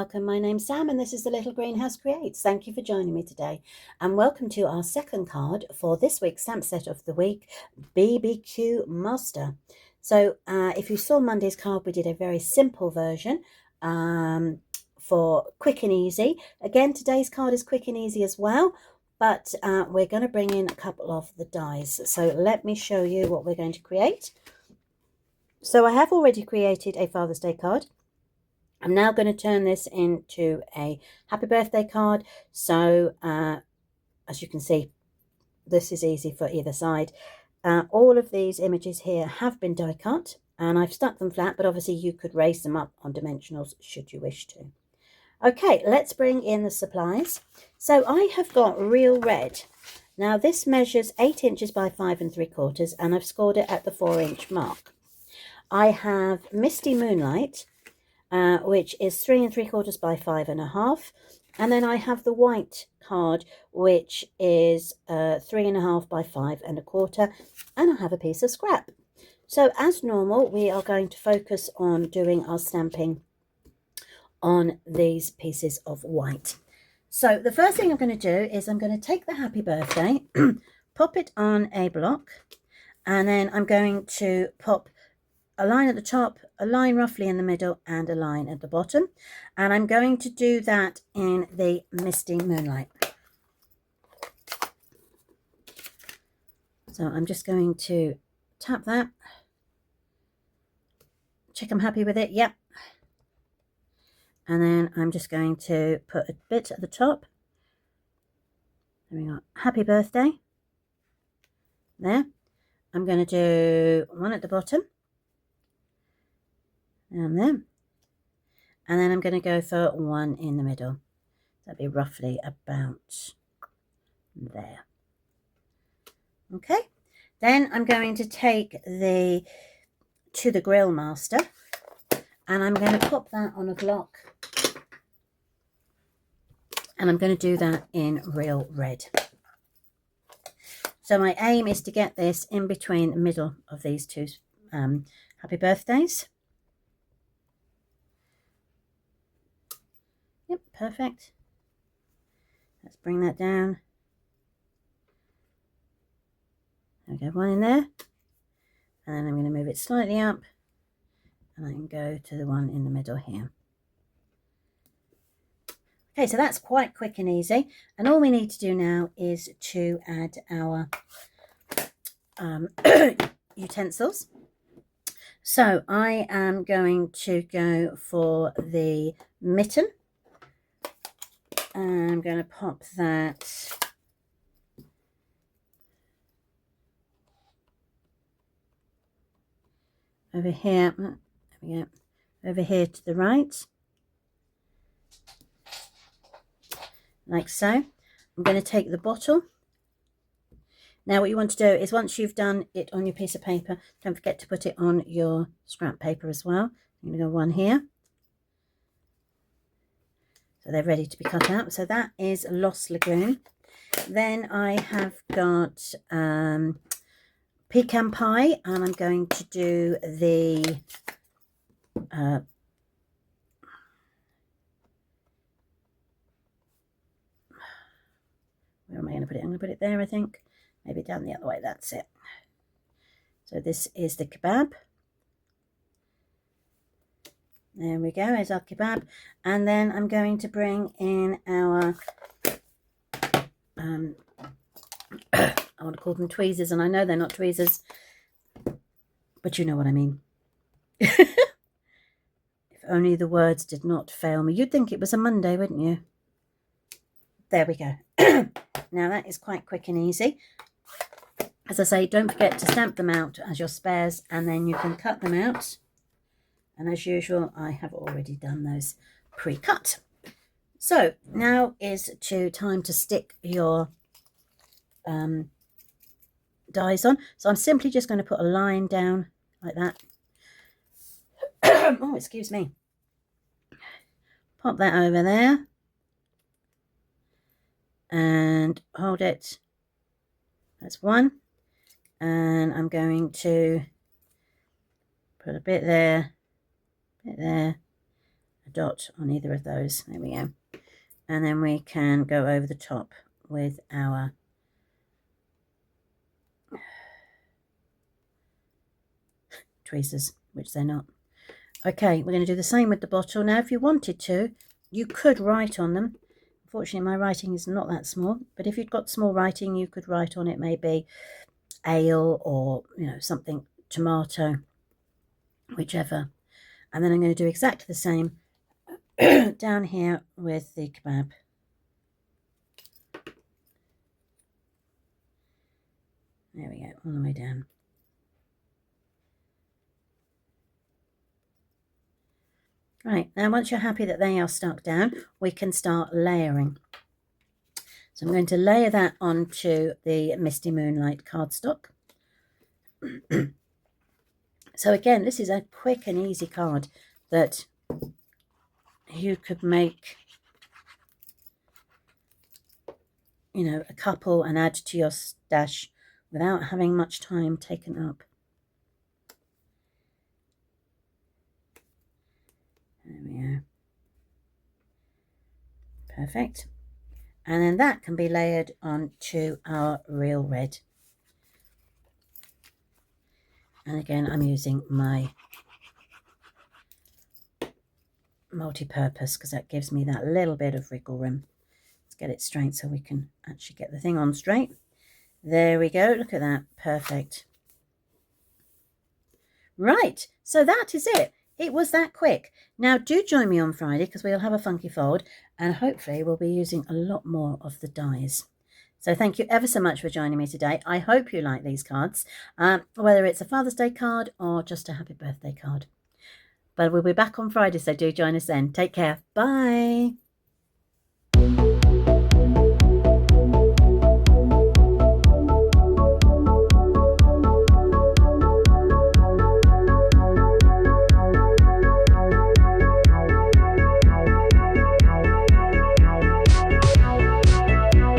welcome. My name's Sam and this is the Little Greenhouse Creates. Thank you for joining me today and welcome to our second card for this week's stamp set of the week, BBQ Master. So if you saw Monday's card, we did a very simple version for quick and easy. Again, today's card is quick and easy as well, but we're going to bring in a couple of the dies. So let me show you what we're going to create. So I have already created a Father's Day card. I'm now going to turn this into a happy birthday card. So as you can see, this is easy for either side. All of these images here have been die cut and I've stuck them flat, but obviously you could raise them up on dimensionals should you wish to. Okay, let's bring in the supplies. So I have got real red. Now this measures 8 inches by 5 3/4 and I've scored it at the 4-inch mark. I have Misty Moonlight, which is 3 3/4 by 5 1/2, and then I have the white card, which is 3 1/2 by 5 1/4, and I have a piece of scrap. So as normal, we are going to focus on doing our stamping on these pieces of white. So the first thing I'm going to do is I'm going to take the happy birthday, pop it on a block, and then I'm going to pop a line at the top, a line roughly in the middle, and a line at the bottom. And I'm going to do that in the Misty Moonlight. So I'm just going to tap that. Check I'm happy with it. Yep. And then I'm just going to put a bit at the top. There we go. Happy birthday. There. I'm going to do one at the bottom. And then I'm going to go for one in the middle. That'd be roughly about there. Okay, then I'm going to take the Grill Master and I'm going to pop that on a block, and I'm going to do that in real red. So my aim is to get this in between the middle of these two happy birthdays. Yep, perfect. Let's bring that down. There we go, one in there. And then I'm going to move it slightly up. And I can go to the one in the middle here. Okay, so that's quite quick and easy. And all we need to do now is to add our utensils. So I am going to go for the mitten. I'm going to pop that over here. There we go. Over here to the right, like so. I'm going to take the bottle. Now what you want to do is, once you've done it on your piece of paper, don't forget to put it on your scrap paper as well. I'm going to go one here. So they're ready to be cut out. So that is Lost Lagoon. Then I have got pecan pie, and I'm going to do the where am I going to put it? I'm going to put it there, I think. Maybe down the other way. That's it. So this is the kebab. There we go, there's our kebab. And then I'm going to bring in our, I want to call them tweezers, and I know they're not tweezers, but you know what I mean. If only the words did not fail me. You'd think it was a Monday, wouldn't you? There we go. Now that is quite quick and easy. As I say, don't forget to stamp them out as your spares, and then you can cut them out. And as usual, I have already done those pre-cut. So now is time to stick your dies on. So I'm simply just going to put a line down like that. Oh, excuse me. Pop that over there. And hold it. That's one. And I'm going to put a bit there, a a dot on either of those. There we go. And then we can go over the top with our tweezers, which they're not. Okay, we're going to do the same with the bottle. Now, if you wanted to, you could write on them. Unfortunately, my writing is not that small, but if you've got small writing, you could write on it maybe ale or, you know, something, tomato, whichever. And then I'm going to do exactly the same down here with the kebab. There we go, all the way down. Right, now once you're happy that they are stuck down, we can start layering. So I'm going to layer that onto the Misty Moonlight cardstock. So again, this is a quick and easy card that you could make, you know, a couple and add to your stash without having much time taken up. There we go. Perfect. And then that can be layered onto our real red. And again, I'm using my multi-purpose because that gives me that little bit of wriggle room. Let's get it straight so we can actually get the thing on straight. There we go. Look at that. Perfect. Right. So that is it. It was that quick. Now do join me on Friday because we'll have a funky fold and hopefully we'll be using a lot more of the dies. So thank you ever so much for joining me today. I hope you like these cards, whether it's a Father's Day card or just a happy birthday card. But we'll be back on Friday, so do join us then. Take care. Bye.